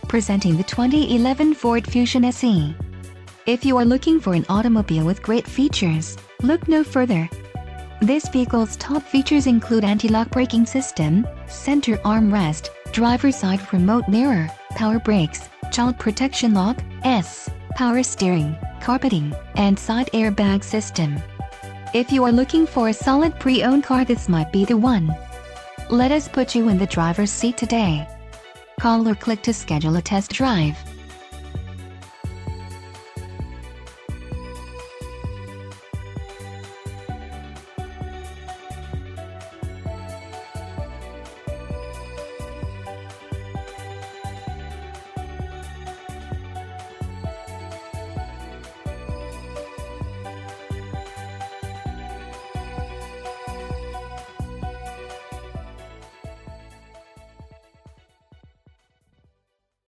Presenting the 2011 Ford Fusion SE. If you are looking for an automobile with great features, look no further. This vehicle's top features include anti-lock braking system, center armrest, driver's side remote mirror, power brakes, child protection lock, power steering, carpeting, and side airbag system. If you are looking for a solid pre-owned car, this might be the one. Let us put you in the driver's seat today. Call or click to schedule a test drive.